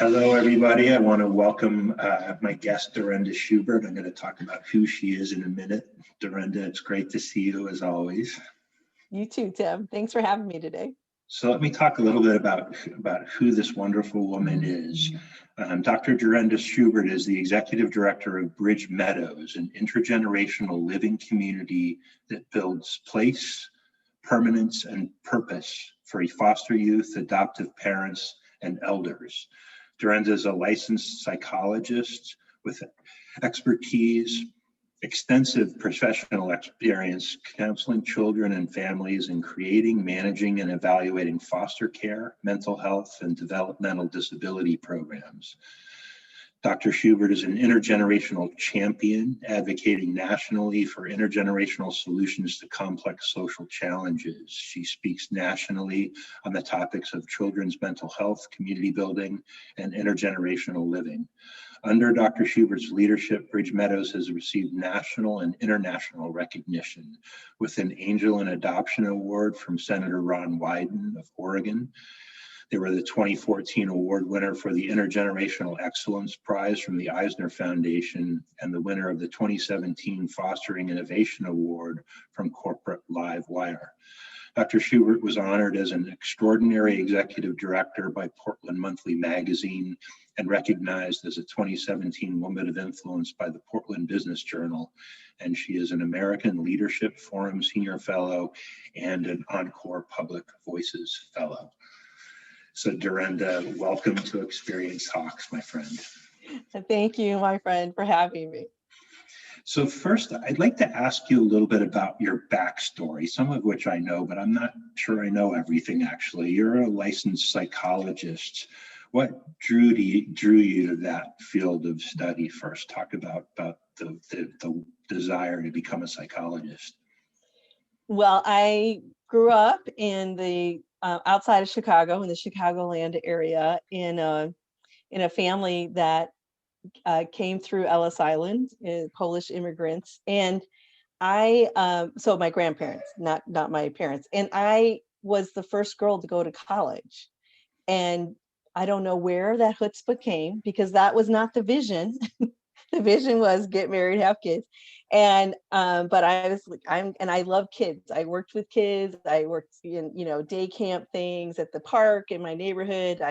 Hello, everybody. I want to welcome my guest, Derenda Schubert. I'm going to talk about who she is in a minute. Derenda, it's great to see you as always. You too, Tim. Thanks for having me today. So let me talk a little bit about who this wonderful woman is. Dr. Derendas Schubert is the executive director of Bridge Meadows, an intergenerational living community that builds place, permanence, and purpose for foster youth, adoptive parents, and elders. Derenda is a licensed psychologist with expertise, extensive professional experience counseling children and families in creating, managing, and evaluating foster care, mental health, and developmental disability programs. Dr. Schubert is an intergenerational champion, advocating nationally for intergenerational solutions to complex social challenges. She speaks nationally on the topics of children's mental health, community building, and intergenerational living. Under Dr. Schubert's leadership, Bridge Meadows has received national and international recognition with an Angel in Adoption Award from Senator Ron Wyden of Oregon. They were the 2014 award winner for the Intergenerational Excellence Prize from the Eisner Foundation and the winner of the 2017 Fostering Innovation Award from Corporate Live Wire. Dr. Schubert was honored as an extraordinary executive director by Portland Monthly Magazine and recognized as a 2017 Woman of Influence by the Portland Business Journal. And she is an American Leadership Forum Senior Fellow and an Encore Public Voices Fellow. So Derenda, welcome to Experience Talks, my friend. Thank you, my friend, for having me. So first, I'd like to ask you a little bit about your backstory, some of which I know, but I'm not sure I know everything actually. You're a licensed psychologist. What drew you to that field of study first? Talk about the desire to become a psychologist. Well, I grew up in the outside of Chicago, in the Chicagoland area, in a family that came through Ellis Island, Polish immigrants, and so my grandparents, not my parents, and I was the first girl to go to college, and I don't know where that chutzpah came, because that was not the vision. The vision was get married, have kids. And but I was like, I love kids. I worked with kids. I worked in, day camp things at the park in my neighborhood.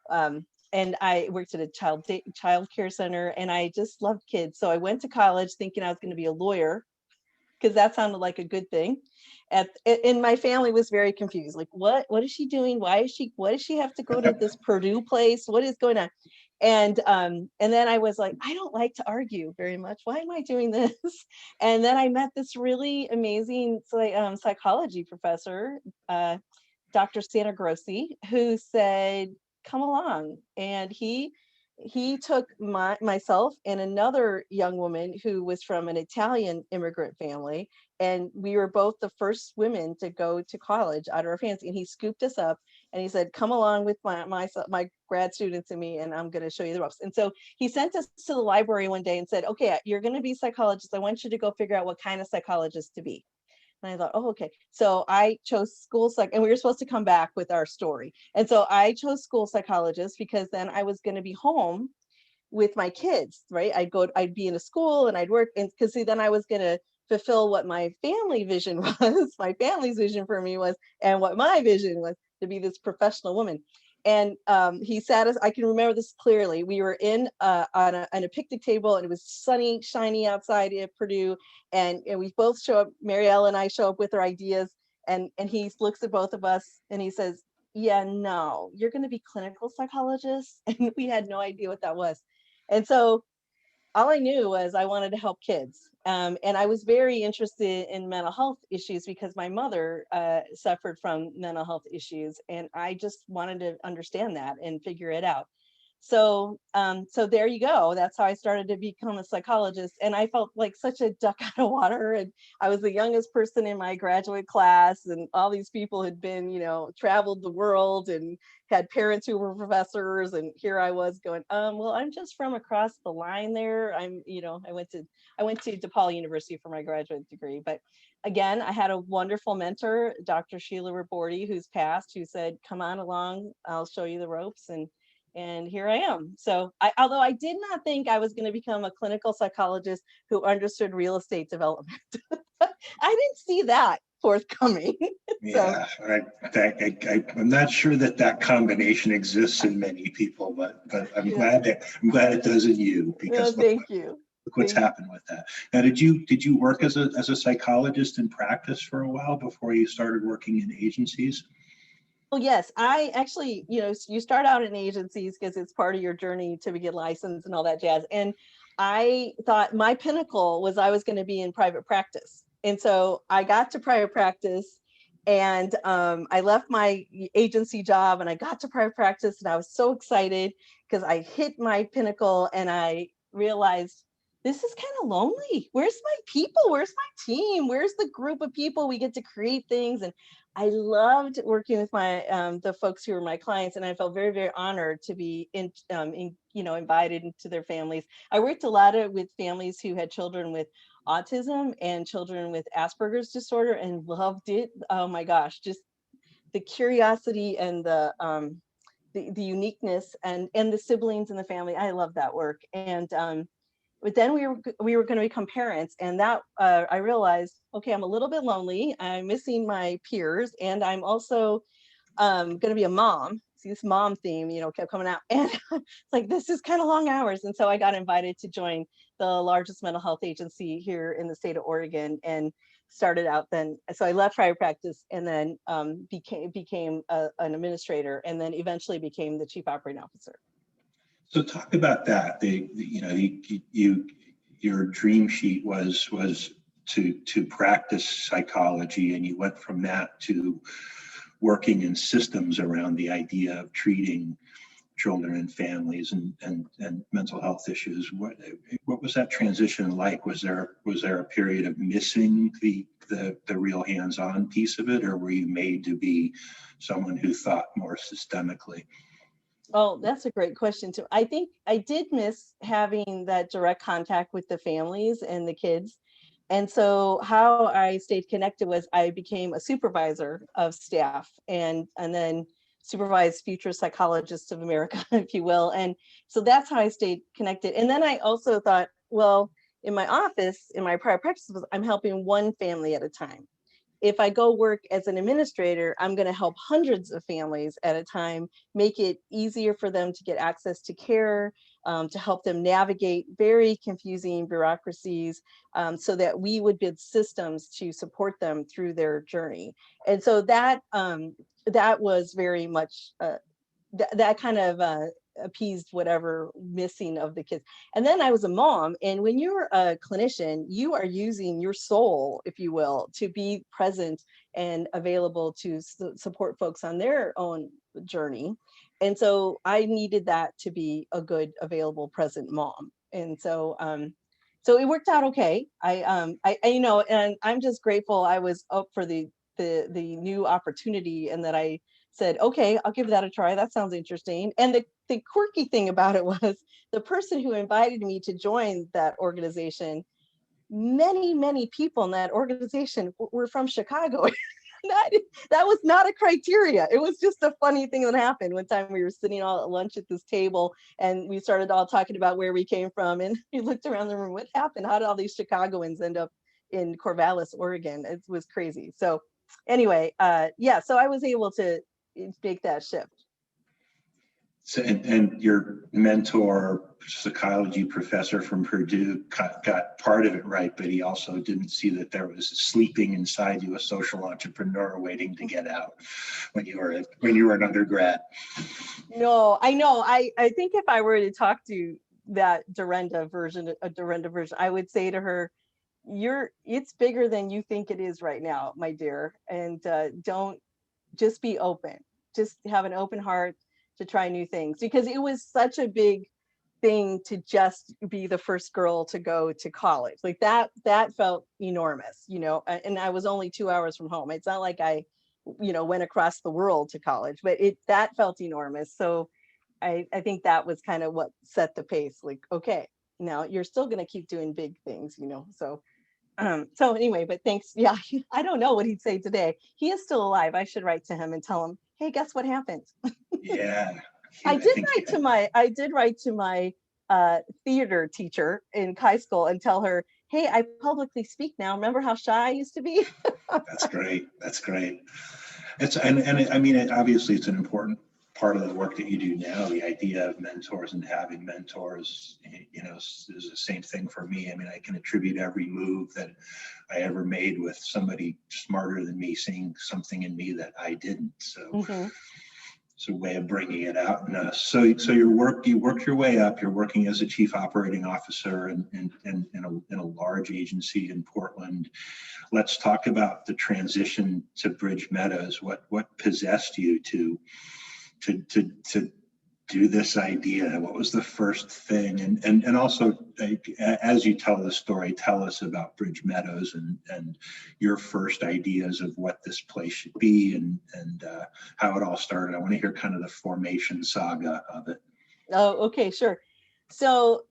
And I worked at a child care center, and I just loved kids. So I went to college thinking I was going to be a lawyer, because that sounded like a good thing. And my family was very confused. Like, what is she doing? What does she have to go to this Purdue place? What is going on? And then I was like, I don't like to argue very much. Why am I doing this? And then I met this really amazing psychology professor, Dr. Santa Grossi, who said, come along. And he took myself and another young woman who was from an Italian immigrant family, and we were both the first women to go to college out of our families. And he scooped us up and he said, come along with my grad students and me, and I'm going to show you the ropes. And so he sent us to the library one day and said, okay, you're going to be psychologists. I want you to go figure out what kind of psychologist to be. And I thought, oh, okay. So I chose school psych, and we were supposed to come back with our story. And so I chose school psychologist because then I was going to be home with my kids, right? I'd be in a school and I'd work, and because then I was going to fulfill what my family vision was. My family's vision for me was, and what my vision was, to be this professional woman. And he sat us, I can remember this clearly. We were on a picnic table, and it was sunny, shiny outside at Purdue. And we both show up, Marielle and I show up with our ideas. And he looks at both of us and he says, yeah, no, you're going to be clinical psychologists. And we had no idea what that was. And so all I knew was I wanted to help kids. And I was very interested in mental health issues because my mother suffered from mental health issues, and I just wanted to understand that and figure it out. So there you go. That's how I started to become a psychologist. And I felt like such a duck out of water. And I was the youngest person in my graduate class, and all these people had been, traveled the world and had parents who were professors. And here I was going, well, I'm just from across the line there. I went to DePaul University for my graduate degree. But again, I had a wonderful mentor, Dr. Sheila Raborti, who's passed, who said, come on along, I'll show you the ropes. And And here I am. So although I did not think I was going to become a clinical psychologist who understood real estate development, I didn't see that forthcoming. So Yeah, I'm not sure that that combination exists in many people, but I'm yeah. glad it does in you, because Thank you. look what's happened with that. Now, did you work as a psychologist in practice for a while before you started working in agencies? Well, yes, I actually, you start out in agencies because it's part of your journey to get licensed and all that jazz. And I thought my pinnacle was I was going to be in private practice. And so I got to private practice, and I left my agency job and I got to private practice, and I was so excited because I hit my pinnacle and I realized this is kind of lonely. Where's my people? Where's my team? Where's the group of people we get to create things? And I loved working with my the folks who were my clients, and I felt very, very honored to be invited into their families. I worked a lot with families who had children with autism and children with Asperger's disorder, and loved it. Oh my gosh, just the curiosity and the uniqueness and the siblings in the family. I love that work. And but then we were going to become parents, and that I realized, okay, I'm a little bit lonely. I'm missing my peers, and I'm also going to be a mom. See, this mom theme, kept coming out, and it's like, this is kind of long hours. And so I got invited to join the largest mental health agency here in the state of Oregon, and started out then. So I left private practice, and then became an administrator, and then eventually became the chief operating officer. So talk about that. Your dream sheet was to practice psychology, and you went from that to working in systems around the idea of treating children and families and mental health issues. What was that transition like? Was there a period of missing the real hands-on piece of it, or were you made to be someone who thought more systemically? Oh, that's a great question too. I think I did miss having that direct contact with the families and the kids. And so how I stayed connected was I became a supervisor of staff, and then supervised future psychologists of America, if you will. And so that's how I stayed connected. And then I also thought, well, in my office, in my prior practices, I'm helping one family at a time. If I go work as an administrator, I'm going to help hundreds of families at a time, make it easier for them to get access to care, to help them navigate very confusing bureaucracies, so that we would build systems to support them through their journey. And so that was very much that kind of appeased whatever missing of the kids. And then I was a mom, and when you're a clinician, you are using your soul, if you will, to be present and available to support folks on their own journey. And so I needed that to be a good, available, present mom. And so it worked out okay. And I'm just grateful I was up for the new opportunity, and that I said, okay, I'll give that a try. That sounds interesting. And the quirky thing about it was the person who invited me to join that organization, many people in that organization were from Chicago. that, that was not a criteria. It was just a funny thing that happened. One time we were sitting all at lunch at this table, and we started all talking about where we came from. And we looked around the room, what happened? How did all these Chicagoans end up in Corvallis, Oregon? It was crazy. So anyway, so I was able to make that shift. So, and your mentor, psychology professor from Purdue, got part of it right, but he also didn't see that there was sleeping inside you a social entrepreneur waiting to get out when you were an undergrad. No, I know. I think if I were to talk to that Derenda version, I would say to her, it's bigger than you think it is right now, my dear. And don't, just be open. Just have an open heart to try new things, because it was such a big thing to just be the first girl to go to college. Like that felt enormous, and I was only 2 hours from home. It's not like I, went across the world to college, but that felt enormous. So I think that was kind of what set the pace. Like, okay, now you're still going to keep doing big things, so anyway, but thanks. Yeah, I don't know what he'd say today. He is still alive. I should write to him and tell him, hey, guess what happened? Yeah. Yeah, I did write to my theater teacher in high school and tell her, hey, I publicly speak now. Remember how shy I used to be? that's great. That's great. I mean, obviously it's an important part of the work that you do now. The idea of mentors and having mentors, is the same thing for me. I mean, I can attribute every move that I ever made with somebody smarter than me seeing something in me that I didn't. So it's a way of bringing it out in us. So you worked your way up. You're working as a chief operating officer in a large agency in Portland. Let's talk about the transition to Bridge Meadows. What possessed you to do this idea? What was the first thing? And also, as you tell the story, tell us about Bridge Meadows and your first ideas of what this place should be and how it all started. I want to hear kind of the formation saga of it. Oh, okay, sure. So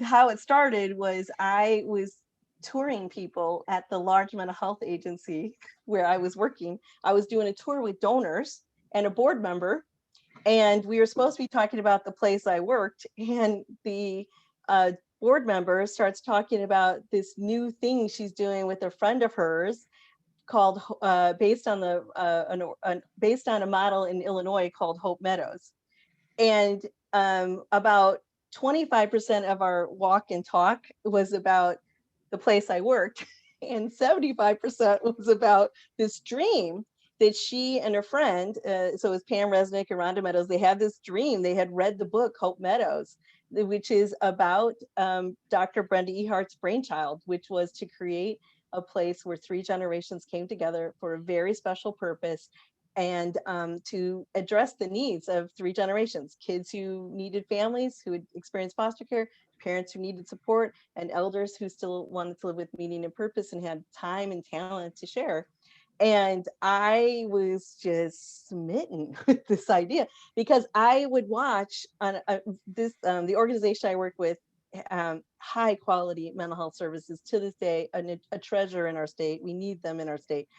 how it started was I was touring people at the large mental health agency where I was working. I was doing a tour with donors and a board member, and we were supposed to be talking about the place I worked, and the board member starts talking about this new thing she's doing with a friend of hers called based on a model in Illinois called Hope Meadows. And about 25% of our walk and talk was about the place I worked, and 75% was about this dream that she and her friend, so it was Pam Resnick and Rhonda Meadows, they had this dream. They had read the book Hope Meadows, which is about Dr. Brenda Ehart's brainchild, which was to create a place where 3 generations came together for a very special purpose, and to address the needs of 3 generations: kids who needed families, who had experienced foster care, parents who needed support, and elders who still wanted to live with meaning and purpose and had time and talent to share. And I was just smitten with this idea because I would watch on the organization I work with, high quality mental health services to this day, a treasure in our state. We need them in our state.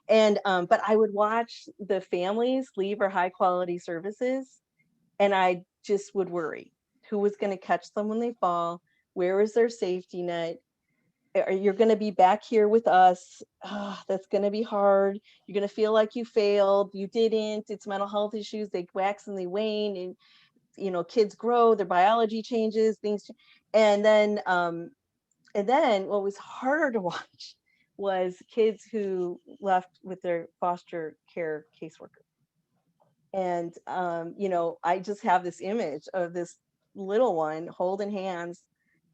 And but I would watch the families leave our high quality services, and I just would worry who was going to catch them when they fall. Where is their safety net? You're going to be back here with us. Oh, that's going to be hard. You're going to feel like you failed. You didn't. It's mental health issues. They wax and they wane, and kids grow. Their biology changes. And then what was harder to watch was kids who left with their foster care caseworker. And I just have this image of this little one holding hands,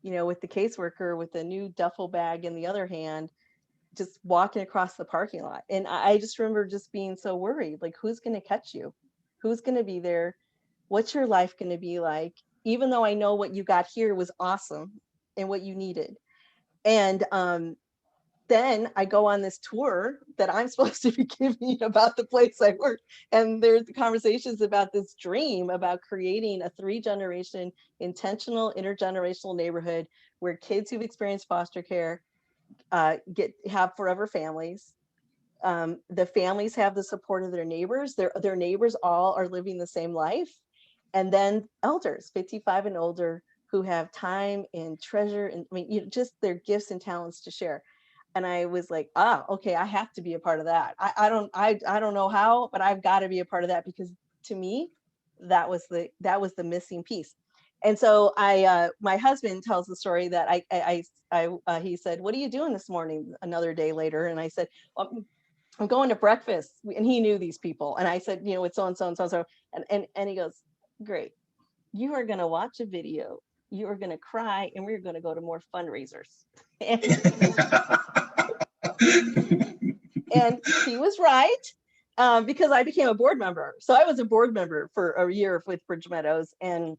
with the caseworker with a new duffel bag in the other hand, just walking across the parking lot. And I just remember just being so worried, like, who's going to catch you? Who's going to be there? What's your life going to be like? Even though I know what you got here was awesome and what you needed. And then I go on this tour that I'm supposed to be giving about the place I work. And there's the conversations about this dream about creating a 3-generation intentional intergenerational neighborhood where kids who've experienced foster care have forever families. The families have the support of their neighbors. Their neighbors all are living the same life. And then elders, 55 and older, who have time and treasure and just their gifts and talents to share. And I was like, okay, I have to be a part of that. I don't know how, but I've got to be a part of that, because to me, that was the missing piece. And so my husband tells the story that he said, "What are you doing this morning?" Another day later, and I said, "I'm going to breakfast," and he knew these people. And I said, "It's so and so and so and so," and he goes, "Great, you are going to watch a video, you are going to cry, and we're going to go to more fundraisers." And he was right, because I became a board member. So I was a board member for a year with Bridge Meadows, and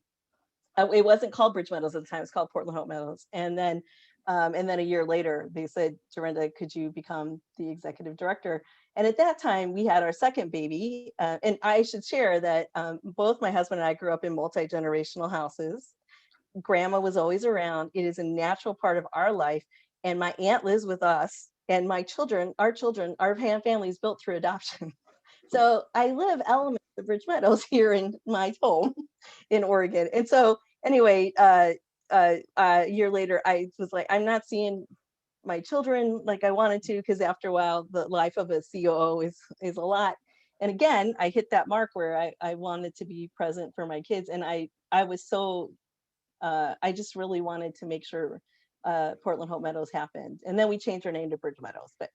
it wasn't called Bridge Meadows at the time; it's called Portland Hope Meadows. And then a year later, they said, "Derenda, could you become the executive director?" And at that time, we had our second baby. And I should share that both my husband and I grew up in multi-generational houses. Grandma was always around. It is a natural part of our life. And my aunt lives with us. And our family is built through adoption. So I live elements of Bridge Meadows here in my home in Oregon. And so anyway, a year later, I was like, I'm not seeing my children like I wanted to, because after a while, the life of a COO is a lot. And again, I hit that mark where I wanted to be present for my kids. And I was so, I just really wanted to make sure Portland Hope Meadows happened. And then we changed our name to Bridge Meadows. But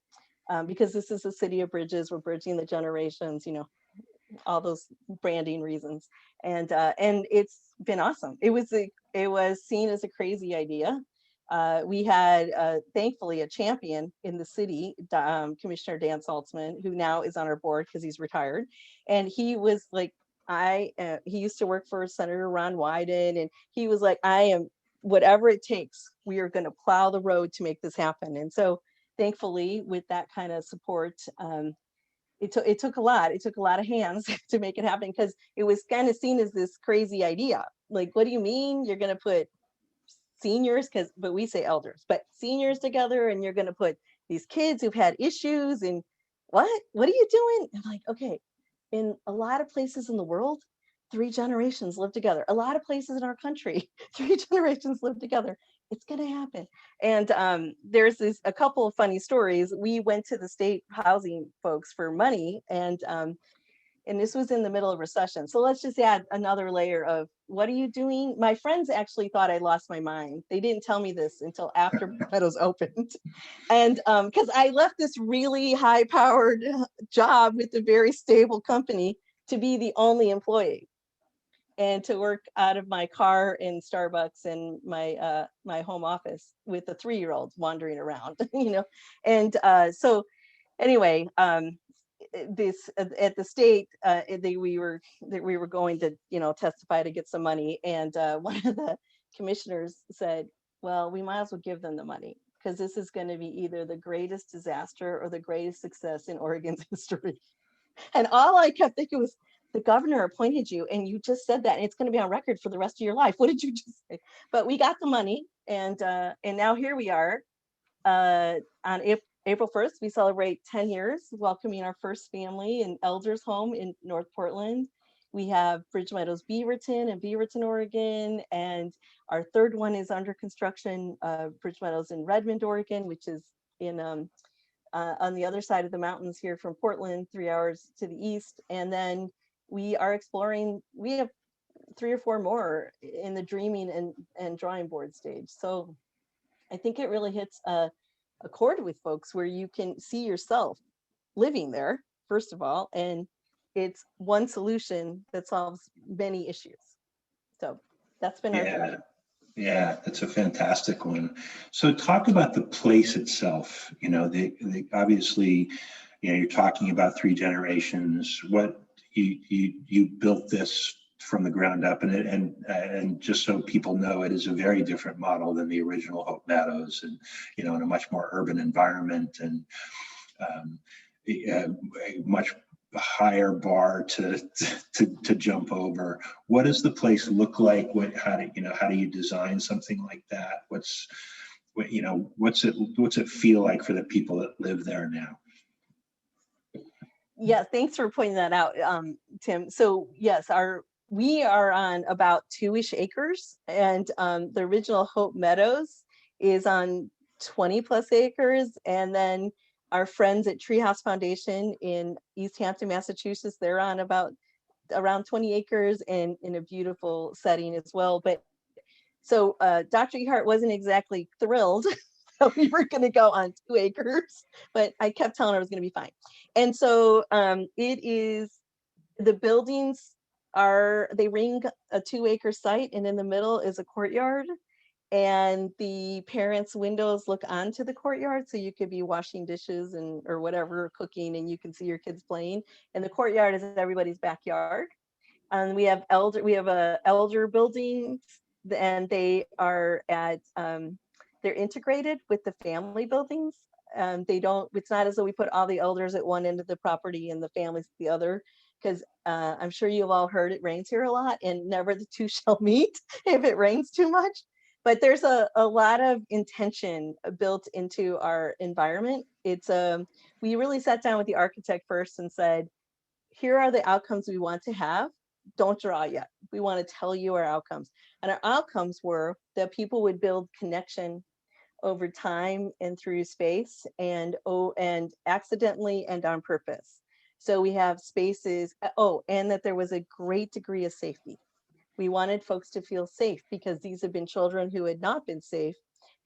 because this is a city of bridges, we're bridging the generations, all those branding reasons. And it's been awesome. It was seen as a crazy idea. We had thankfully a champion in the city, Commissioner Dan Saltzman, who now is on our board because he's retired. And he was like, he used to work for Senator Ron Wyden, and he was like, I am, whatever it takes, we are going to plow the road to make this happen. And so thankfully, with that kind of support, it took a lot. It took a lot of hands to make it happen, because it was kind of seen as this crazy idea. Like, what do you mean you're going to put seniors, but we say elders, but seniors together, and you're going to put these kids who've had issues, and what are you doing? I'm like, okay, in a lot of places in the world, 3 generations live together. A lot of places in our country, 3 generations live together. It's going to happen. And there's a couple of funny stories. We went to the state housing folks for money, and this was in the middle of recession. So let's just add another layer of, what are you doing? My friends actually thought I lost my mind. They didn't tell me this until after Meadows opened. And because I left this really high powered job with a very stable company to be the only employee, and to work out of my car in Starbucks and my home office with a 3-year-old wandering around, And so anyway, this at the state, we were going to testify to get some money, and one of the commissioners said, well, we might as well give them the money, because this is going to be either the greatest disaster or the greatest success in Oregon's history. And all I kept thinking was, the governor appointed you, and you just said that, and it's going to be on record for the rest of your life. What did you just say? But we got the money, and now here we are. On April 1st, we celebrate 10 years welcoming our first family in Elders Home in North Portland. We have Bridge Meadows Beaverton in Beaverton, Oregon, and our third one is under construction, Bridge Meadows in Redmond, Oregon, which is in on the other side of the mountains here from Portland, 3 hours to the east. And then we are exploring, we have 3 or 4 more in the dreaming and drawing board stage. So I think it really hits a chord with folks where you can see yourself living there, first of all, and it's one solution that solves many issues. So that's been our journey. Yeah, that's a fantastic one. So talk about the place itself. Obviously, you're talking about 3 generations. What you built this from the ground up, and just so people know, it is a very different model than the original Hope Meadows, and in a much more urban environment, and a much higher bar to jump over. What does the place look like? How do you design something like that? What's it feel like for the people that live there now? Yeah, thanks for pointing that out, Tim. So yes, we are on about 2-ish acres, and the original Hope Meadows is on 20 plus acres, and then our friends at Treehouse Foundation in East Hampton, Massachusetts, they're on about around 20 acres and in a beautiful setting as well. But so Dr. Ehart wasn't exactly thrilled that we were going to go on 2 acres, but I kept telling her it was going to be fine. And so the buildings they ring a 2-acre site, and in the middle is a courtyard, and the parents' windows look onto the courtyard, so you could be washing dishes or whatever, cooking, and you can see your kids playing. And the courtyard is everybody's backyard. And we have elder buildings, and they are they're integrated with the family buildings. It's not as though we put all the elders at one end of the property and the families at the other, because I'm sure you've all heard it rains here a lot, and never the two shall meet if it rains too much. But there's a lot of intention built into our environment. We really sat down with the architect first and said, here are the outcomes we want to have. Don't draw yet. We want to tell you our outcomes. And our outcomes were that people would build connection over time and through space, and accidentally and on purpose. So we have spaces, and that there was a great degree of safety. We wanted folks to feel safe because these have been children who had not been safe.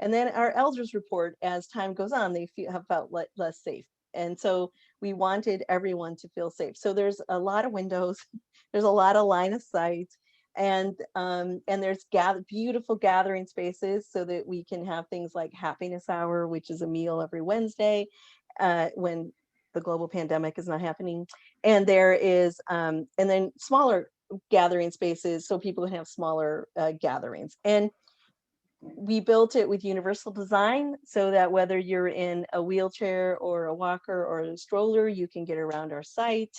And then our elders report, as time goes on, they have felt less safe. And so we wanted everyone to feel safe. So there's a lot of windows, there's a lot of line of sight, and there's beautiful gathering spaces so that we can have things like happiness hour, which is a meal every Wednesday when the global pandemic is not happening. And there is, and then smaller gathering spaces so people can have smaller gatherings. And we built it with universal design so that whether you're in a wheelchair or a walker or a stroller, you can get around our site.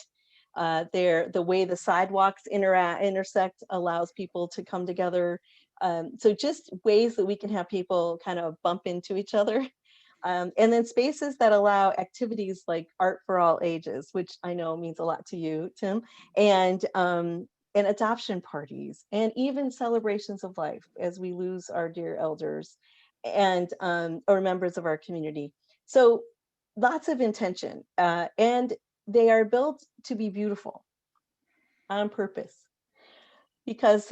The way the sidewalks intersect allows people to come together. So just ways that we can have people kind of bump into each other. And then spaces that allow activities like art for all ages, which I know means a lot to you, Tim, and adoption parties, and even celebrations of life as we lose our dear elders and or members of our community. So lots of intention, and they are built to be beautiful on purpose, because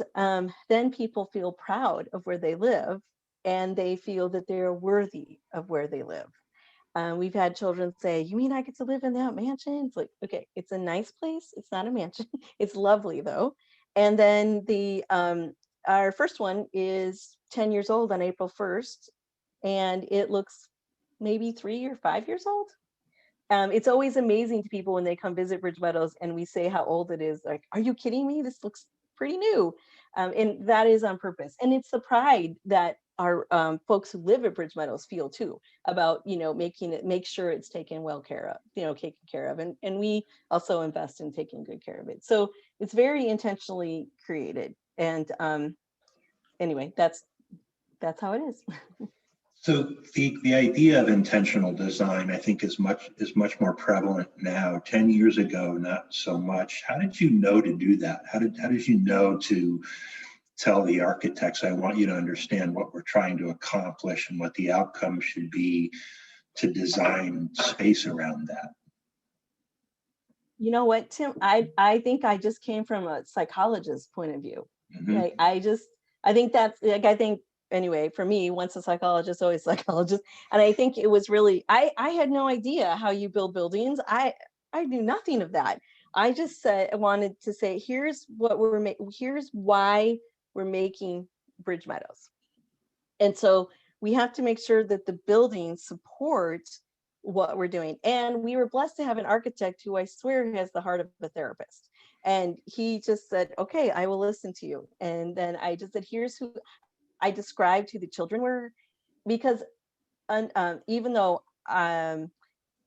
then people feel proud of where they live and they feel that they're worthy of where they live. We've had children say, "You mean I get to live in that mansion?" It's like, okay, it's a nice place. It's not a mansion. It's lovely though. And then our first one is 10 years old on April 1st, and it looks maybe 3 or 5 years old. It's always amazing to people when they come visit Bridge Meadows and we say how old it is. Like, are you kidding me? This looks pretty new. And that is on purpose. And it's the pride that our folks who live at Bridge Meadows feel too, about, make sure it's taken taken care of. And we also invest in taking good care of it. So it's very intentionally created. And anyway, that's how it is. So the idea of intentional design, I think, is much more prevalent now. 10 years ago, not so much. How did you know to do that? How did you know to tell the architects, I want you to understand what we're trying to accomplish and what the outcome should be, to design space around that? You know what, Tim? I think I just came from a psychologist's point of view. Mm-hmm. Like I think that's like, I think anyway, for me, once a psychologist, always a psychologist. And I think it was really, I had no idea how you build buildings. I knew nothing of that. I just said, I wanted to say, here's why we're making Bridge Meadows. And so we have to make sure that the buildings support what we're doing. And we were blessed to have an architect who I swear has the heart of a therapist. And he just said, okay, I will listen to you. And then I just said, here's who I described who the children were, because even though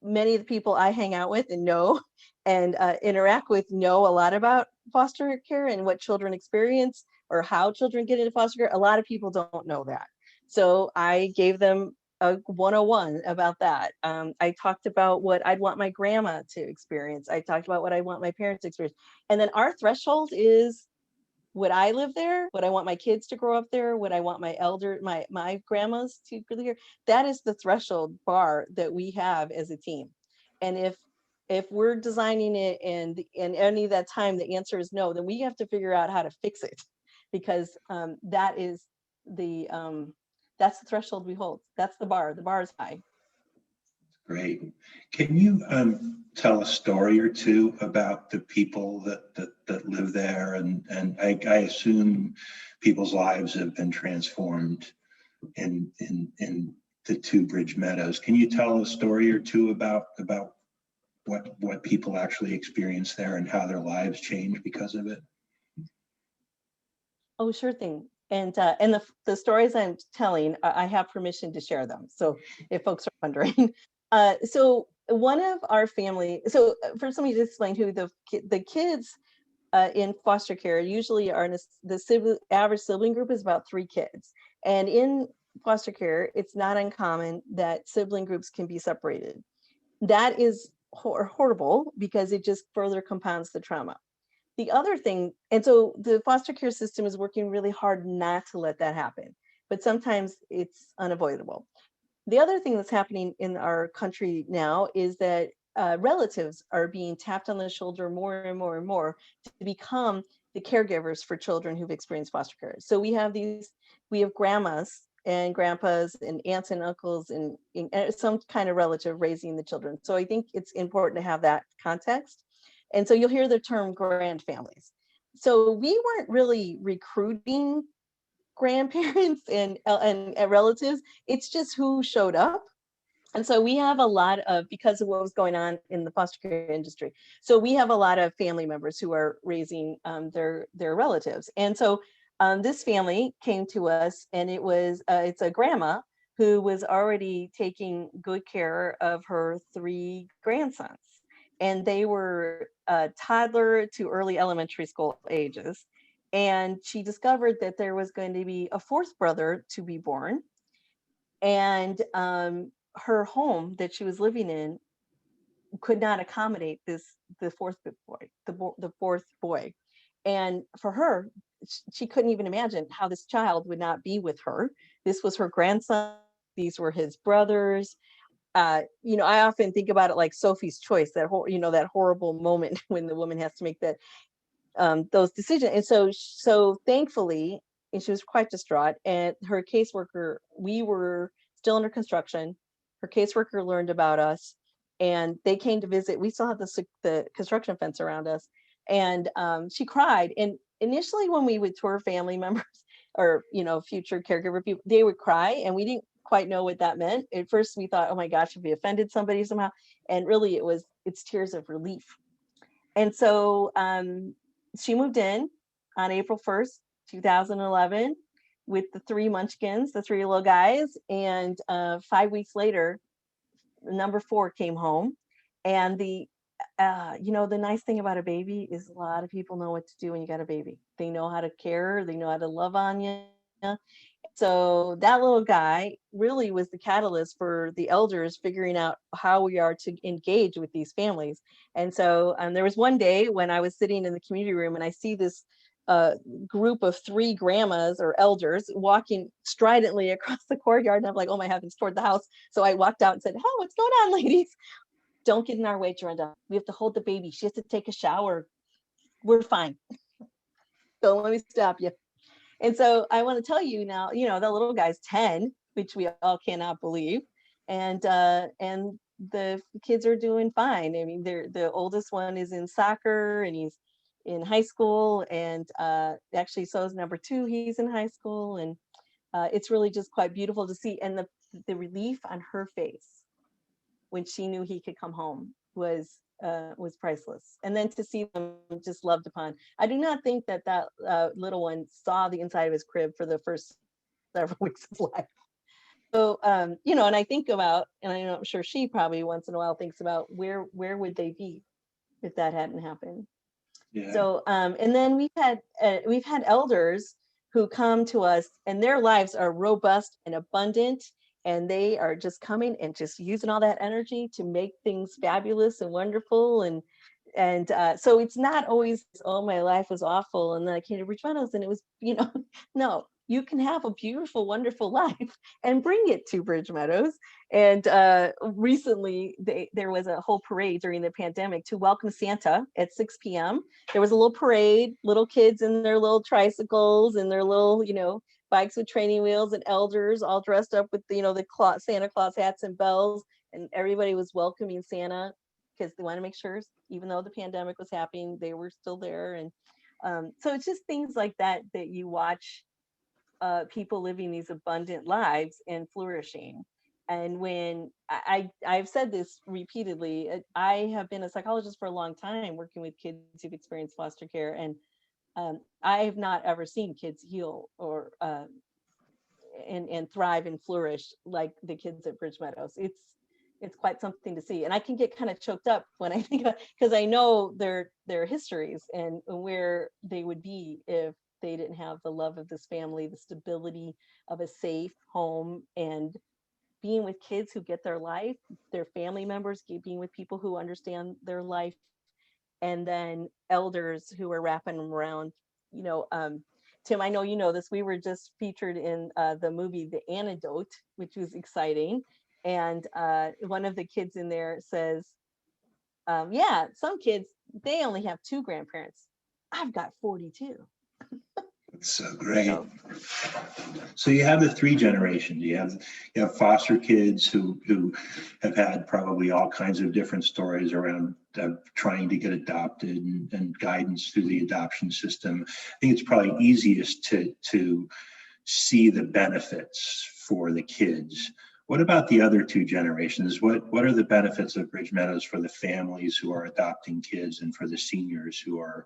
many of the people I hang out with and know and interact with know a lot about foster care and what children experience or how children get into foster care, a lot of people don't know that. So I gave them a 101 about that. I talked about what I'd want my grandma to experience. I talked about what I want my parents to experience. And then our threshold is, would I live there? Would I want my kids to grow up there? Would I want my grandmas to live here? That is the threshold bar that we have as a team. And if we're designing it and in any of that time the answer is no, then we have to figure out how to fix it, because that is that's the threshold we hold. That's the bar. The bar is high. Great. Can you tell a story or two about the people that live there? And I assume people's lives have been transformed in the two Bridge Meadows. Can you tell a story or two about what people actually experience there and how their lives change because of it? Oh, sure thing. And the stories I'm telling, I have permission to share them. So if folks are wondering, so one of our family. So for somebody to explain who the kids in foster care usually are in the average sibling group is about 3 kids, and in foster care, it's not uncommon that sibling groups can be separated. That is horrible because it just further compounds the trauma. The other thing, and so the foster care system is working really hard not to let that happen, but sometimes it's unavoidable. The other thing that's happening in our country now is that relatives are being tapped on the shoulder more and more and more to become the caregivers for children who've experienced foster care. So we have grandmas and grandpas and aunts and uncles and some kind of relative raising the children. So I think it's important to have that context. And so you'll hear the term grand families. So we weren't really recruiting grandparents and relatives. It's just who showed up. And so we have a lot of, because of what was going on in the foster care industry. So we have a lot of family members who are raising their relatives. And so this family came to us, and it's a grandma who was already taking good care of her 3 grandsons. And they were toddler to early elementary school ages. And she discovered that there was going to be a 4th brother to be born. And her home that she was living in could not accommodate the 4th boy. And for her, she couldn't even imagine how this child would not be with her. This was her grandson. These were his brothers. I often think about it like Sophie's Choice, that horrible moment when the woman has to make those decisions. And so thankfully, and she was quite distraught. And her caseworker, we were still under construction. Her caseworker learned about us, and they came to visit. We still have the construction fence around us, and she cried. And initially, when we would tour family members or future caregiver people, they would cry, and we didn't quite know what that meant. At first, we thought, "Oh my gosh, have we offended somebody somehow?" And really, it's tears of relief. And so she moved in on April 1st, 2011, with the 3 munchkins, the 3 little guys. And 5 weeks later, number 4 came home. And the nice thing about a baby is a lot of people know what to do when you got a baby. They know how to care, they know how to love on you. So that little guy really was the catalyst for the elders figuring out how we are to engage with these families. And so there was one day when I was sitting in the community room, and I see this group of 3 grandmas or elders walking stridently across the courtyard. And I'm like, oh my heavens, toward the house. So I walked out and said, "Oh, what's going on, ladies? Don't get in our way, Derenda. We have to hold the baby. She has to take a shower. We're fine. Don't let me stop you." And so I want to tell you now, the little guy's 10, which we all cannot believe. And the kids are doing fine. I mean, the oldest one is in soccer, and he's in high school, and actually so is number 2. He's in high school, and it's really just quite beautiful to see. And the relief on her face when she knew he could come home was priceless. And then to see them just loved upon. I do not think that little one saw the inside of his crib for the first several weeks of life. So and I think about, and I'm sure she probably once in a while thinks about where would they be if that hadn't happened. Yeah. So and then we've had elders who come to us, and their lives are robust and abundant, and they are just coming and just using all that energy to make things fabulous and wonderful. And so it's not always, oh, my life was awful and then I came to Bridge Meadows and it was, no, you can have a beautiful, wonderful life and bring it to Bridge Meadows. And recently there was a whole parade during the pandemic to welcome Santa at 6 p.m. There was a little parade, little kids in their little tricycles and their little, bikes with training wheels, and elders all dressed up with the Santa Claus hats and bells, and everybody was welcoming Santa because they want to make sure, even though the pandemic was happening, they were still there. And so it's just things like that you watch people living these abundant lives and flourishing. And when I've said this repeatedly, I have been a psychologist for a long time working with kids who've experienced foster care, and I have not ever seen kids heal or and thrive and flourish like the kids at Bridge Meadows. It's quite something to see, and I can get kind of choked up when I think about, because I know their histories and where they would be if they didn't have the love of this family, the stability of a safe home, and being with kids who get their life, their family members, being with people who understand their life, and then elders who are wrapping them around. Tim, I know you know this. We were just featured in the movie The Antidote, which was exciting. And one of the kids in there says, yeah, some kids, they only have 2 grandparents. I've got 42. It's so great. So, So you have the 3 generations. You have foster kids who have had probably all kinds of different stories around trying to get adopted and guidance through the adoption system. I think it's probably easiest to see the benefits for the kids. What about the other 2 generations? What are the benefits of Bridge Meadows for the families who are adopting kids and for the seniors who are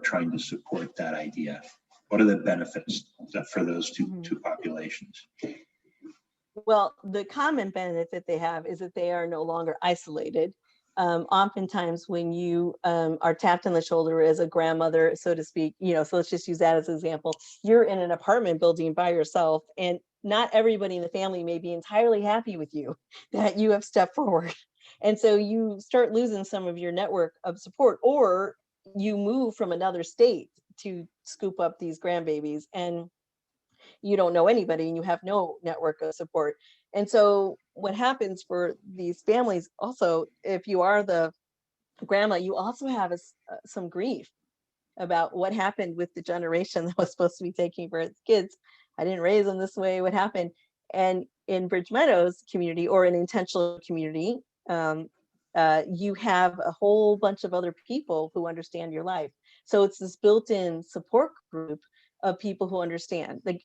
trying to support that idea? What are the benefits for those two populations? Well, the common benefit they have is that they are no longer isolated. Oftentimes when you are tapped on the shoulder as a grandmother, so to speak, so let's just use that as an example. You're in an apartment building by yourself, and not everybody in the family may be entirely happy with you that you have stepped forward. And so you start losing some of your network of support, or you move from another state to scoop up these grandbabies, and you don't know anybody and you have no network of support. And so what happens for these families also, if you are the grandma, you also have some grief about what happened with the generation that was supposed to be taking for its kids. I didn't raise them this way. What happened? And in Bridge Meadows community, or an intentional community, you have a whole bunch of other people who understand your life. So it's this built-in support group of people who understand. Like,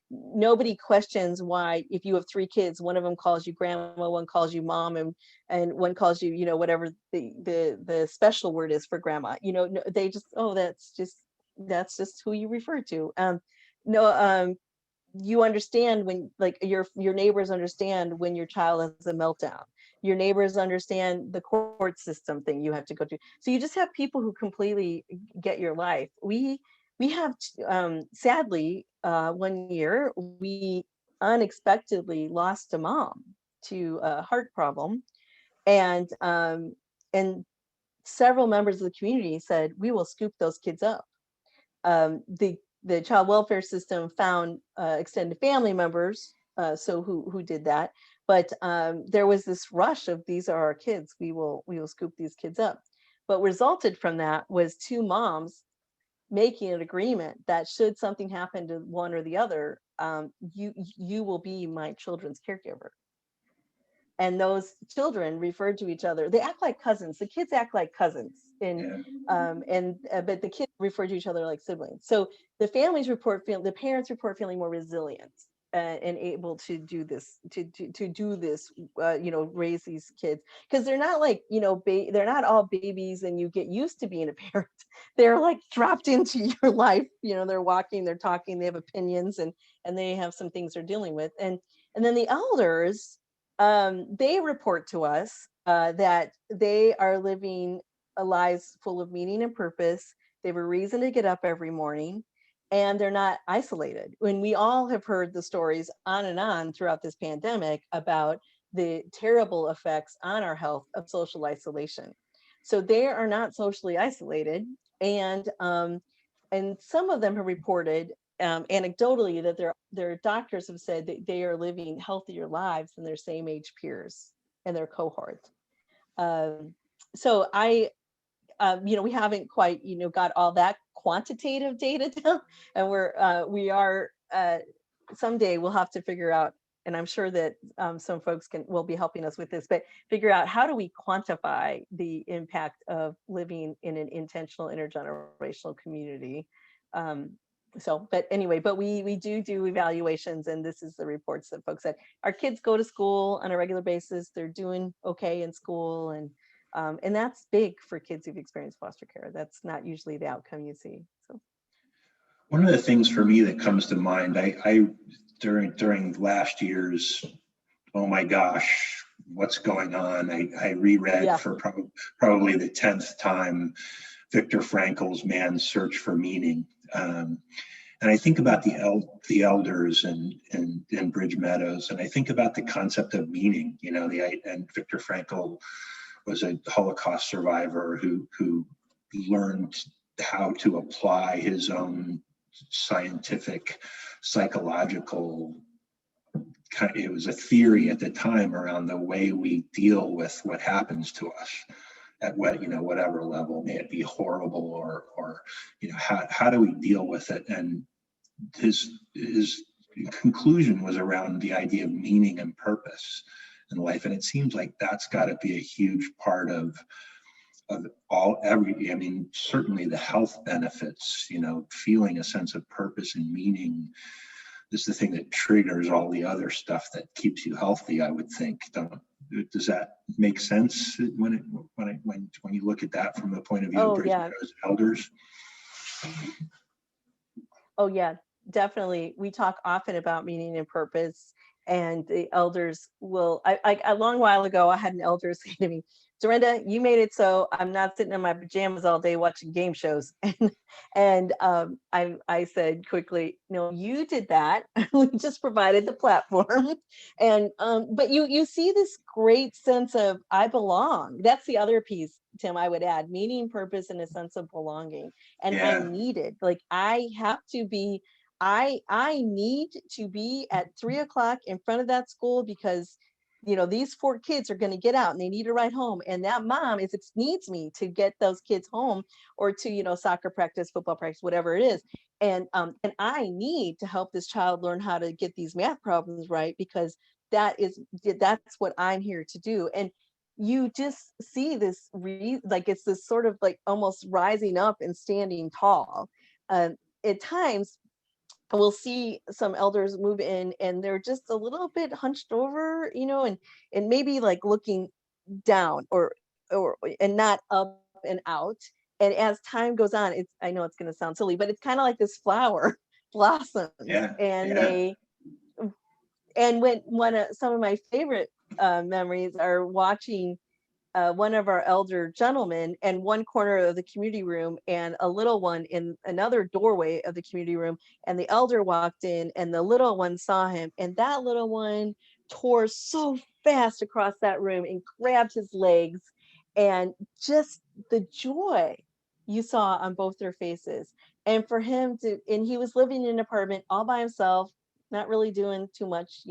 nobody questions why, if you have 3 kids, one of them calls you grandma, one calls you mom, and one calls you, whatever the special word is for grandma. They just, oh, that's just who you refer to. No, you understand when, like, your neighbors understand when your child has a meltdown. Your neighbors understand the court system thing you have to go through. So you just have people who completely get your life. We have, sadly, one year we unexpectedly lost a mom to a heart problem, and several members of the community said, we will scoop those kids up. The child welfare system found extended family members, so who did that, but there was this rush of, these are our kids, we will scoop these kids up. What resulted from that was 2 moms making an agreement that should something happen to one or the other, you will be my children's caregiver. And those children referred to each other. They act like cousins. The kids act like cousins, but the kids refer to each other like siblings. So the the parents report feeling more resilient and able to do this, raise these kids, because they're not like, they're not all babies and you get used to being a parent. They're like dropped into your life. They're walking, they're talking, they have opinions, and they have some things they're dealing with. And then the elders, they report to us that they are living lives full of meaning and purpose. They have a reason to get up every morning, and they're not isolated. When we all have heard the stories on and on throughout this pandemic about the terrible effects on our health of social isolation. So they are not socially isolated, and some of them have reported anecdotally that their doctors have said that they are living healthier lives than their same age peers and their cohort. So we haven't quite, got all that quantitative data down, and we are someday we'll have to figure out, and I'm sure that some folks will be helping us with this, but figure out, how do we quantify the impact of living in an intentional intergenerational community? But anyway, we do evaluations, and this is the reports that folks said. Our kids go to school on a regular basis. They're doing okay in school, and that's big for kids who've experienced foster care. That's not usually the outcome you see. So one of the things for me that comes to mind, I during last year's, oh my gosh, what's going on? I reread for probably the 10th time Viktor Frankl's Man's Search for Meaning. And I think about the elders and Bridge Meadows, and I think about the concept of meaning. And Viktor Frankl was a Holocaust survivor who learned how to apply his own scientific, psychological it was a theory at the time around the way we deal with what happens to us at whatever level, may it be horrible or how do we deal with it. And his conclusion was around the idea of meaning and purpose in life. And it seems like that's got to be a huge part of certainly the health benefits, feeling a sense of purpose and meaning is the thing that triggers all the other stuff that keeps you healthy, I would think. Does that make sense when you look at that from the point of view of Bridge Meadows elders? Oh yeah, definitely. We talk often about meaning and purpose, and the elders will. A long while ago, I had an elder say to me, "Derenda, you made it so I'm not sitting in my pajamas all day watching game shows." And I said quickly, "No, you did that. We just provided the platform." And but you see this great sense of I belong. That's the other piece, Tim. I would add meaning, purpose, and a sense of belonging. And I'm needed. Like I have to be. I need to be at 3:00 in front of that school because these 4 kids are going to get out and they need to ride home, and that mom needs me to get those kids home or to soccer practice, football practice, whatever it is. And I need to help this child learn how to get these math problems right because that's what I'm here to do. And you just see this like it's this sort of like almost rising up and standing tall. At times we'll see some elders move in and they're just a little bit hunched over, and maybe like looking down or and not up and out. And as time goes on, I know it's going to sound silly, but it's kind of like this flower blossoms. And when one of some of my favorite memories are watching one of our elder gentlemen in one corner of the community room and a little one in another doorway of the community room. And the elder walked in and the little one saw him. And that little one tore so fast across that room and grabbed his legs. And just the joy you saw on both their faces. And for him and he was living in an apartment all by himself, not really doing too much,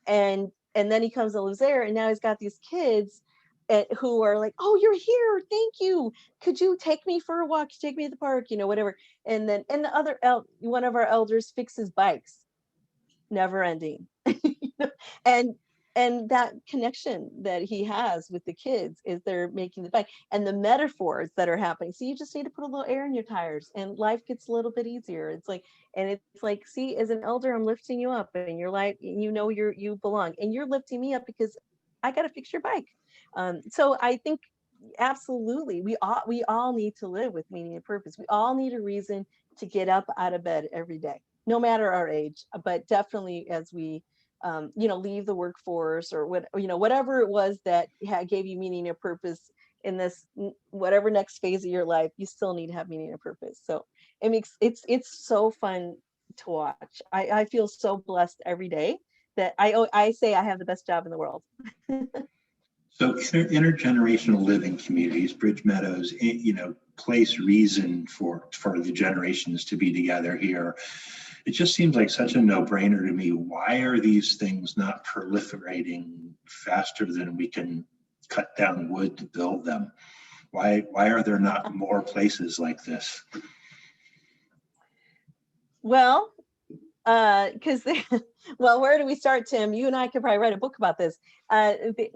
and then he comes and lives there. And now he's got these kids who are like, "Oh, you're here, thank you, could you take me for a walk, take me to the park, whatever." And then one of our elders fixes bikes, never ending. and and that connection that he has with the kids is they're making the bike and the metaphors that are happening. So you just need to put a little air in your tires and life gets a little bit easier. It's like, see, as an elder, I'm lifting you up and you're like, you belong, and you're lifting me up because I got to fix your bike. So I think absolutely we all need to live with meaning and purpose. We all need a reason to get up out of bed every day, no matter our age, but definitely as we leave the workforce or whatever it was that gave you meaning and purpose in this whatever next phase of your life, you still need to have meaning and purpose. So it's so fun to watch. I feel so blessed every day that I say I have the best job in the world. So intergenerational living communities, Bridge Meadows, place reason for the generations to be together here. It just seems like such a no-brainer to me. Why are these things not proliferating faster than we can cut down wood to build them? Why are there not more places like this? Well, because well, where do we start, Tim? You and I could probably write a book about this.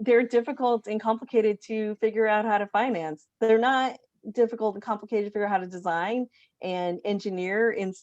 They're difficult and complicated to figure out how to finance. They're not difficult and complicated to figure out how to design and engineer and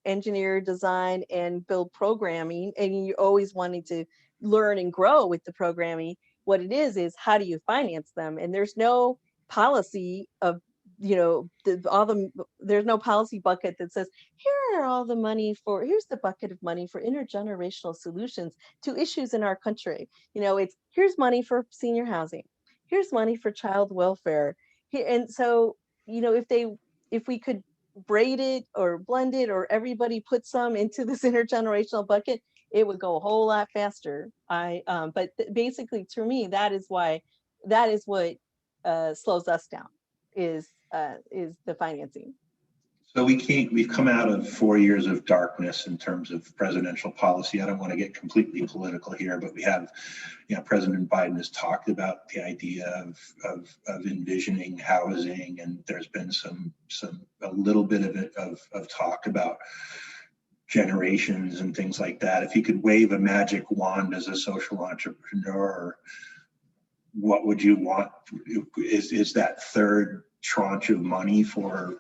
engineer, design, and build programming. And you're always wanting to learn and grow with the programming. What it is how do you finance them? And there's no policy of there's no policy bucket that says here's the bucket of money for intergenerational solutions to issues in our country. It's here's money for senior housing, here's money for child welfare. And so if we could braided or blended, or everybody put some into this intergenerational bucket, it would go a whole lot faster. But basically, to me, that is what slows us down, is the financing. So we've come out of 4 years of darkness in terms of presidential policy. I don't want to get completely political here, but we have, President Biden has talked about the idea of envisioning housing, and there's been a little bit of talk about generations and things like that. If you could wave a magic wand as a social entrepreneur, what would you want? Is that third tranche of money to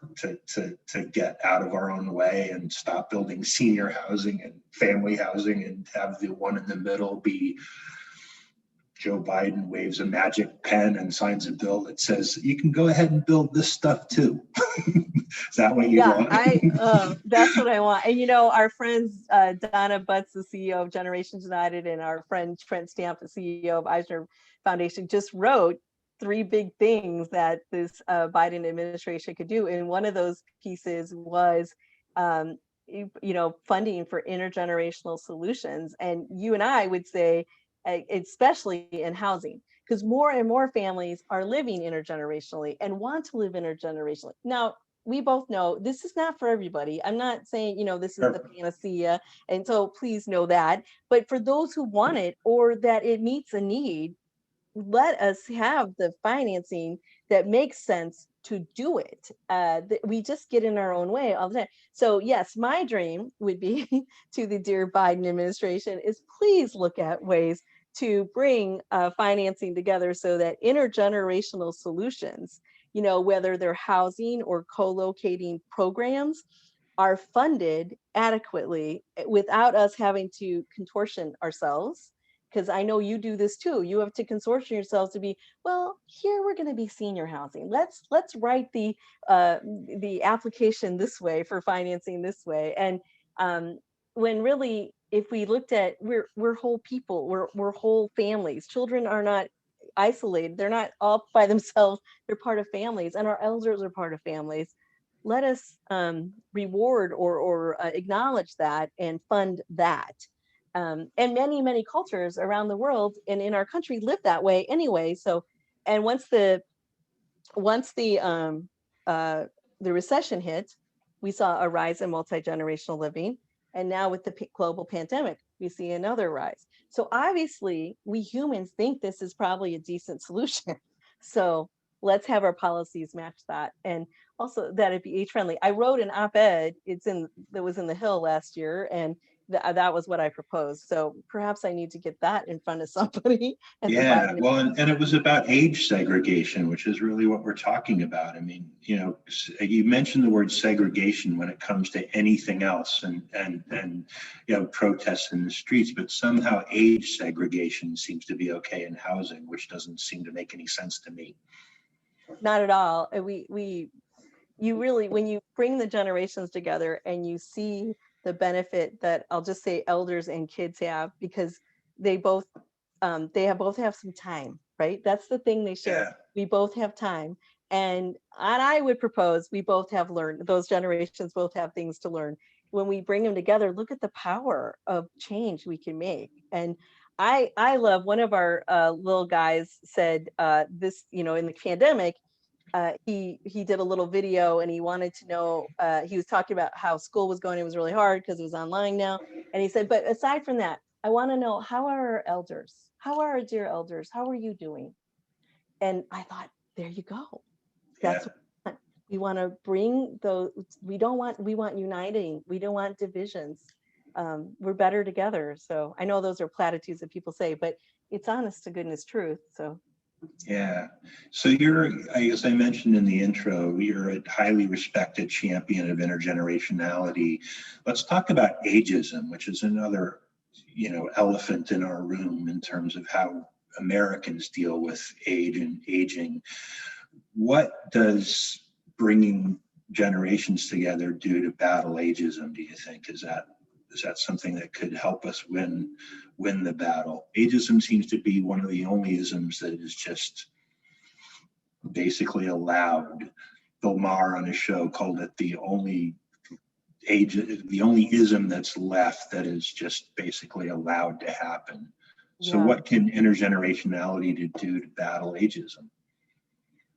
get out of our own way and stop building senior housing and family housing, and have the one in the middle be Joe Biden waves a magic pen and signs a bill that says you can go ahead and build this stuff too? Is that what you want? That's what I want. And our friends, Donna Butts, the CEO of Generations United, and our friend Trent Stamp, the CEO of Eisner Foundation, just wrote 3 big things that this Biden administration could do. And one of those pieces was, funding for intergenerational solutions. And you and I would say, especially in housing, because more and more families are living intergenerationally and want to live intergenerationally. Now, we both know this is not for everybody. I'm not saying, this is the panacea. And so please know that. But for those who want it, or that it meets a need, let us have the financing that makes sense to do it. We just get in our own way all the time. So yes, my dream would be to the dear Biden administration is, please look at ways to bring financing together so that intergenerational solutions, whether they're housing or co-locating programs, are funded adequately without us having to contortion ourselves. Because I know you do this too. You have to consortium yourselves to be, well, here we're going to be senior housing. Let's write the application this way for financing this way. And when really, if we looked at, we're whole people, we're whole families. Children are not isolated. They're not all by themselves. They're part of families, and our elders are part of families. Let us reward or acknowledge that and fund that. And many cultures around the world and in our country live that way anyway. So, and once the recession hit, we saw a rise in multi-generational living, and now with the global pandemic, we see another rise. So obviously, we humans think this is probably a decent solution. So let's have our policies match that, and also that it be age friendly. I wrote an op-ed. That was in the Hill last year, and that was what I proposed. So perhaps I need to get that in front of somebody. Yeah, well, and it was about age segregation, which is really what we're talking about. I mean, you mentioned the word segregation when it comes to anything else, and protests in the streets, but somehow age segregation seems to be okay in housing, which doesn't seem to make any sense to me. Not at all. You really, when you bring the generations together and you see the benefit that, I'll just say, elders and kids have, because they both have some time, right? That's the thing they share. Yeah. We both have time. And I would propose we both have learned, those generations both have things to learn. When we bring them together, look at the power of change we can make. And I love, one of our little guys said this, in the pandemic, he did a little video, and he wanted to know, he was talking about how school was going. It was really hard because it was online now. And he said, but aside from that, I want to know, how are our elders? How are our dear elders? How are you doing? And I thought, there you go. That's what we want to bring those. We want uniting. We don't want divisions. We're better together. So I know those are platitudes that people say, but it's honest to goodness truth. So. Yeah. So as I mentioned in the intro, you're a highly respected champion of intergenerationality. Let's talk about ageism, which is another, elephant in our room in terms of how Americans deal with age and aging. What does bringing generations together do to battle ageism, do you think? Is that something that could help us win the battle? Ageism seems to be one of the only isms that is just basically allowed Bill Maher on his show called it the only ism that's left that is just basically allowed to happen. So Yeah. what can intergenerationality do to battle ageism?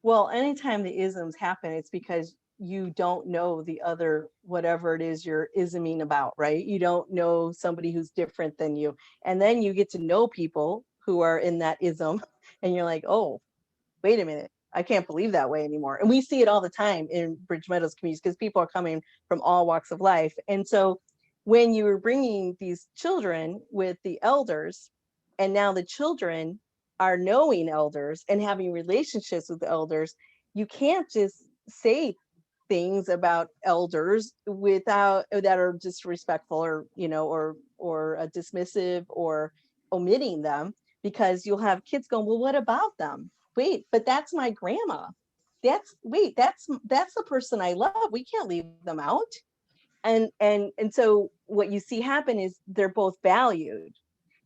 Well, anytime the isms happen, it's because you don't know the other, whatever it is you're isming about, right? You don't know somebody who's different than you. And then you get to know people who are in that ism, and you're like, oh, wait a minute, I can't believe that way anymore. And we see it all the time in Bridge Meadows communities because people are coming from all walks of life. And so when you were bringing these children with the elders, and now the children are knowing elders and having relationships with the elders, you can't just say things about elders without that are disrespectful, or dismissive, or omitting them, because you'll have kids going, well, what about them? Wait, but that's my grandma. That's the person I love. We can't leave them out. And so what you see happen is they're both valued,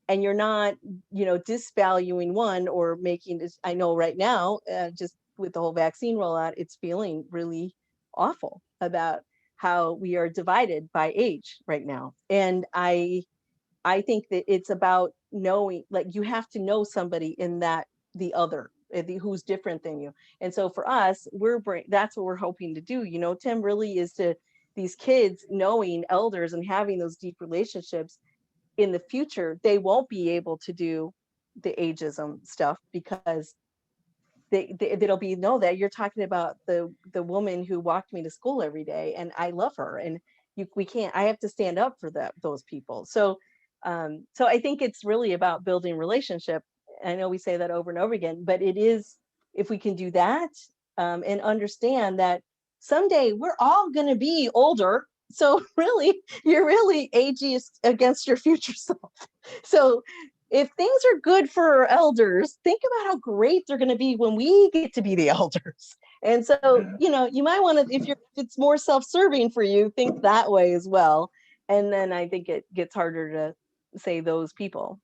and you're not disvaluing one or making this. I know right now, just with the whole vaccine rollout, it's feeling really awful about how we are divided by age right now. And I think that it's about knowing, like, you have to know somebody in that, the other, who's different than you. And so for us, that's what we're hoping to do. Tim, really is to these kids knowing elders and having those deep relationships. In the future, they won't be able to do the ageism stuff, because they'll be, no, that you're talking about the woman who walked me to school every day, and I love her, and we can't, I have to stand up for those people. So I think it's really about building relationship. I know we say that over and over again, but it is, if we can do that, and understand that someday we're all going to be older. So really, you're really ageist against your future self. So if things are good for our elders, think about how great they're going to be when we get to be the elders. And so, you might want to, if it's more self-serving for you, think that way as well. And then I think it gets harder to say those people.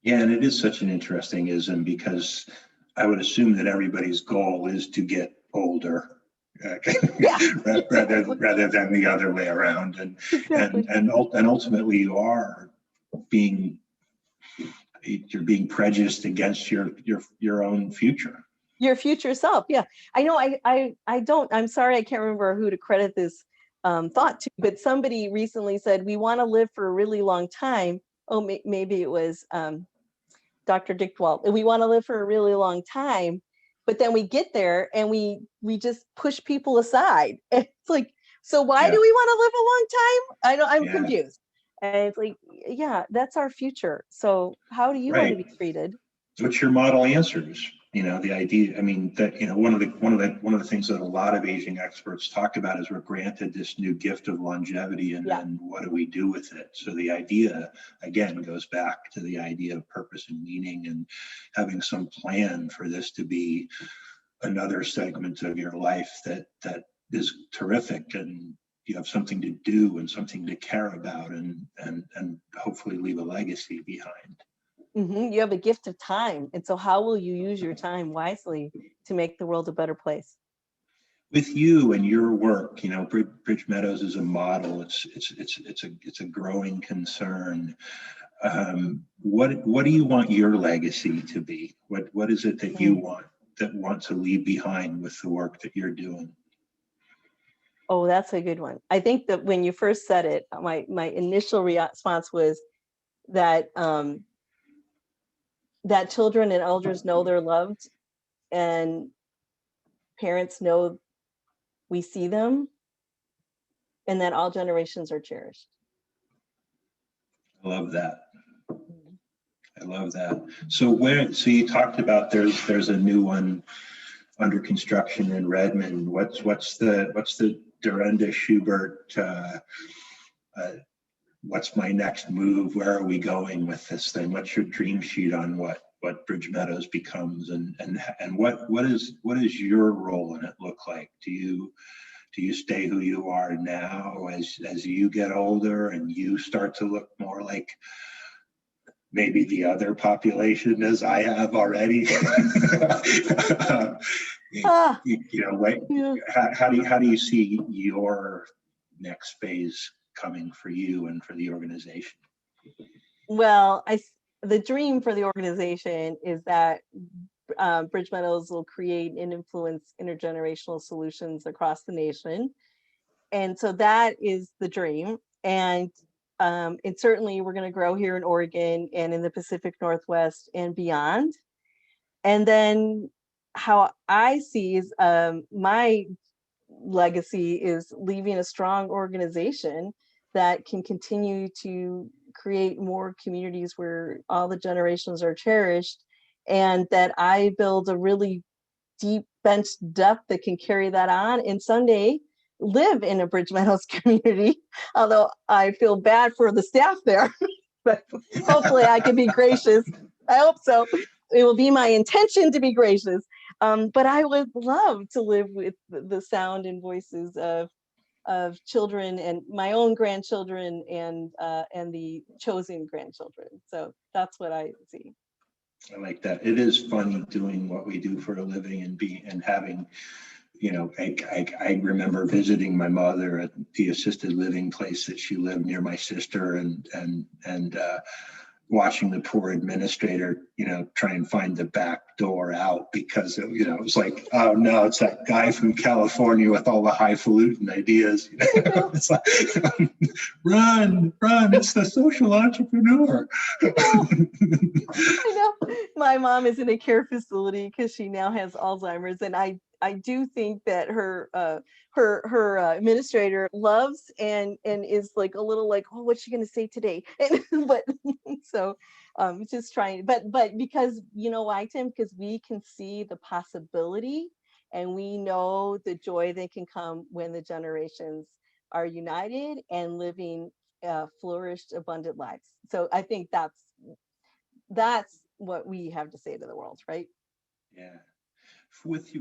Yeah, and it is such an interesting ism, because I would assume that everybody's goal is to get older. Yeah. rather than the other way around, Exactly. and ultimately you're being prejudiced against your own future. Your future self. Yeah. I know. I'm sorry, I can't remember who to credit this thought to, but somebody recently said, we want to live for a really long time. Oh, maybe it was Dr. Dick Walt. We want to live for a really long time, but then we get there and we just push people aside. It's like, so why do we want to live a long time? I'm confused. And it's like, yeah, that's our future. So how do you want to be treated? What's your model answers? The idea, I mean, that, one of the things that a lot of aging experts talk about is we're granted this new gift of longevity, and then what do we do with it? So the idea, again, goes back to the idea of purpose and meaning, and having some plan for this to be another segment of your life that is terrific, and you have something to do and something to care about, and hopefully leave a legacy behind. Mm-hmm. You have a gift of time. And so how will you use your time wisely to make the world a better place? With you and your work, Bridge Meadows is a model. It's a growing concern. What do you want your legacy to be? What is it that you want to leave behind with the work that you're doing? Oh, that's a good one. I think that when you first said it, my initial response was that that children and elders know they're loved, and parents know we see them, and that all generations are cherished. I love that. I love that. So you talked about there's a new one under construction in Redmond. What's the Derenda Schubert? What's my next move? Where are we going with this thing? What's your dream sheet on what Bridge Meadows becomes, and what is your role in it look like? Do you stay who you are now as you get older and you start to look more like maybe the other population as I have already. Ah, yeah. How do you see your next phase coming for you and for the organization? Well, the dream for the organization is that Bridge Meadows will create and influence intergenerational solutions across the nation. And so that is the dream. And certainly we're going to grow here in Oregon and in the Pacific Northwest and beyond. And then how I see is my legacy is leaving a strong organization that can continue to create more communities where all the generations are cherished, and that I build a really deep bench depth that can carry that on and someday live in a Bridge Meadows community, although I feel bad for the staff there. But hopefully I can be gracious. I hope so. It will be my intention to be gracious. But I would love to live with the sound and voices of children and my own grandchildren and the chosen grandchildren. So that's what I see. I like that. It is funny doing what we do for a living and having, I remember visiting my mother at the assisted living place that she lived near my sister, and watching the poor administrator, try and find the back door out because it was like, oh no, it's that guy from California with all the highfalutin ideas. It's like, run, it's the social entrepreneur. I know. My mom is in a care facility because she now has Alzheimer's, and I do think that her administrator loves and is like a little like, oh, what's she gonna say today? But so just trying, but because you know why, Tim? Because we can see the possibility and we know the joy that can come when the generations are united and living flourished, abundant lives. So I think that's what we have to say to the world, right? Yeah. With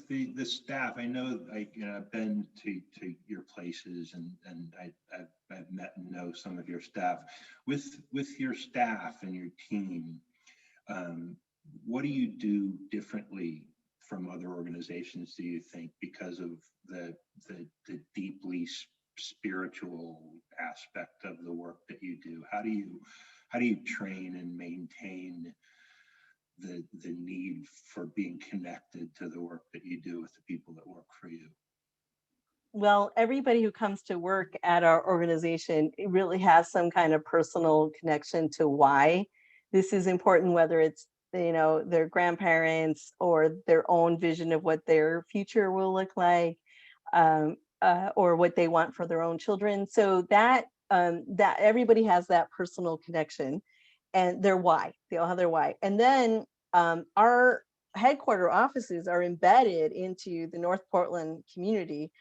the staff, I know I've been to your places and I've met and know some of your staff. With your staff and your team, what do you do differently from other organizations, do you think, because of the deeply spiritual aspect of the work that you do? How do you train and maintain the need for being connected to the work that you do with the people that work for you? Well, everybody who comes to work at our organization, it really has some kind of personal connection to why this is important, whether it's their grandparents or their own vision of what their future will look like, or what they want for their own children. So that everybody has that personal connection and their why. They all have their why. And then our headquarter offices are embedded into the North Portland community.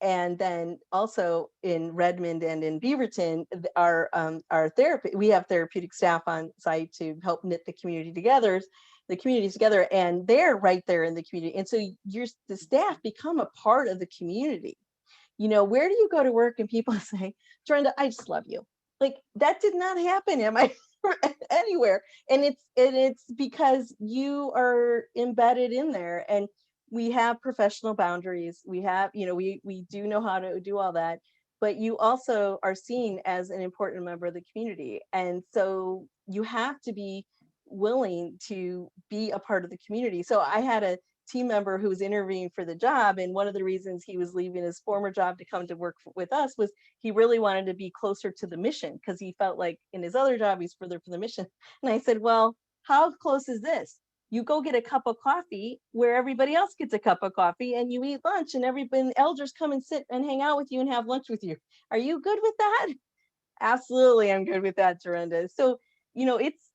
And then also in Redmond and in Beaverton, our therapy, we have therapeutic staff on site to help knit the communities together, and they're right there in the community. And so the staff become a part of the community. Where do you go to work and people say, Derenda, I just love you? Like, that did not happen anywhere. And it's because you are embedded in there. And we have professional boundaries. We have, we do know how to do all that, but you also are seen as an important member of the community. And so you have to be willing to be a part of the community. So I had a team member who was interviewing for the job, and one of the reasons he was leaving his former job to come to work with us was he really wanted to be closer to the mission, because he felt like in his other job he's further from the mission. And I said, well, how close is this? You go get a cup of coffee where everybody else gets a cup of coffee, and you eat lunch, and elders come and sit and hang out with you and have lunch with you. Are you good with that? Absolutely, I'm good with that, Derenda. So,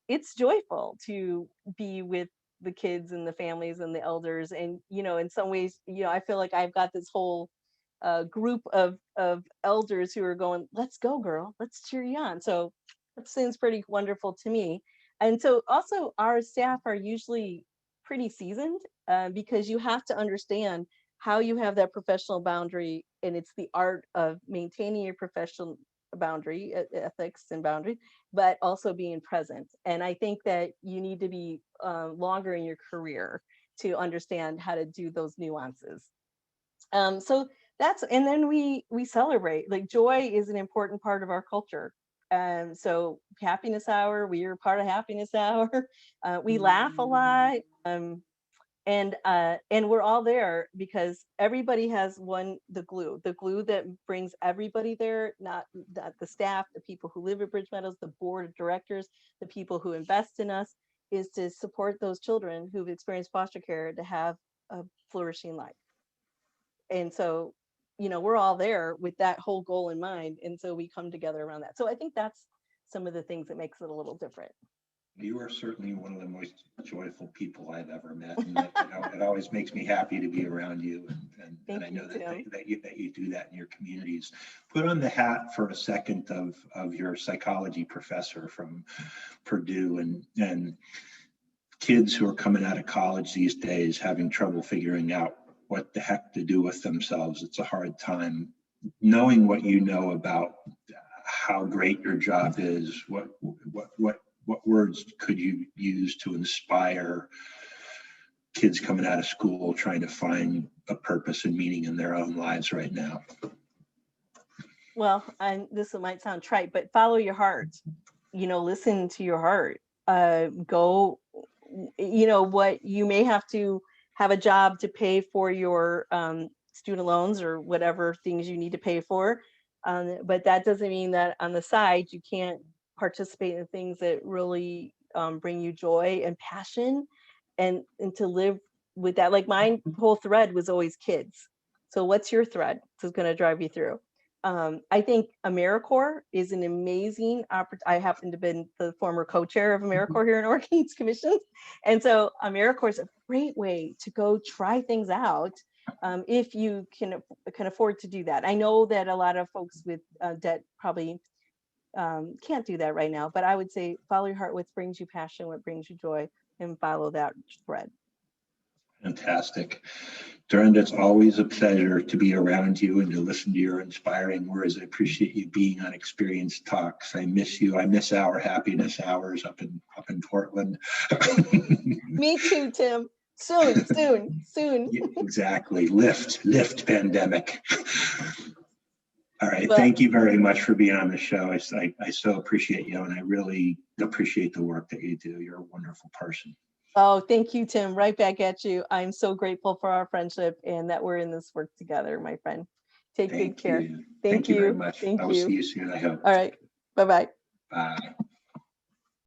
it's joyful to be with the kids and the families and the elders. And, in some ways, I feel like I've got this whole group of elders who are going, let's go, girl, let's cheer you on. So that seems pretty wonderful to me. And so also our staff are usually pretty seasoned, because you have to understand how you have that professional boundary, and it's the art of maintaining your professional boundary, ethics and boundary, but also being present. And I think that you need to be longer in your career to understand how to do those nuances. So that's, and then we celebrate. Like, joy is an important part of our culture. So happiness hour, we are part of happiness hour. We laugh a lot. And we're all there because everybody has the glue that brings everybody there, not the staff, the people who live at Bridge Meadows, the board of directors, the people who invest in us, is to support those children who've experienced foster care to have a flourishing life. And so, we're all there with that whole goal in mind. And so we come together around that. So I think that's some of the things that makes it a little different. You are certainly one of the most joyful people I've ever met, and it always makes me happy to be around you. And I know that you do that in your communities. Put on the hat for a second of your psychology professor from Purdue, and kids who are coming out of college these days having trouble figuring out what the heck to do with themselves. It's a hard time. Knowing what you know about how great your job is, what words could you use to inspire kids coming out of school trying to find a purpose and meaning in their own lives right now? Well, this might sound trite, but follow your heart. Listen to your heart. Go, what you may have to have a job to pay for your student loans or whatever things you need to pay for. But that doesn't mean that on the side you can't participate in things that really bring you joy and passion, and to live with that. Like, my whole thread was always kids. So what's your thread that's going to drive you through? I think AmeriCorps is an amazing opportunity. I happen to have been the former co-chair of AmeriCorps here in Oregon Commissions. And so AmeriCorps is a great way to go try things out if you can afford to do that. I know that a lot of folks with debt probably can't do that right now, but I would say follow your heart, what brings you passion, what brings you joy, and follow that thread. Fantastic. Derenda, it's always a pleasure to be around you and to listen to your inspiring words. I appreciate you being on Experience Talks. I miss you. I miss our happiness hours up in Portland. Me too, Tim. Soon. Yeah, exactly. Lift pandemic. All right. Well, thank you very much for being on the show. I so appreciate you, and I really appreciate the work that you do. You're a wonderful person. Oh, thank you, Tim. Right back at you. I'm so grateful for our friendship and that we're in this work together, my friend. Take good care. Thank you very much. Thank I will you. see you soon, I hope. All right. Bye-bye. Bye.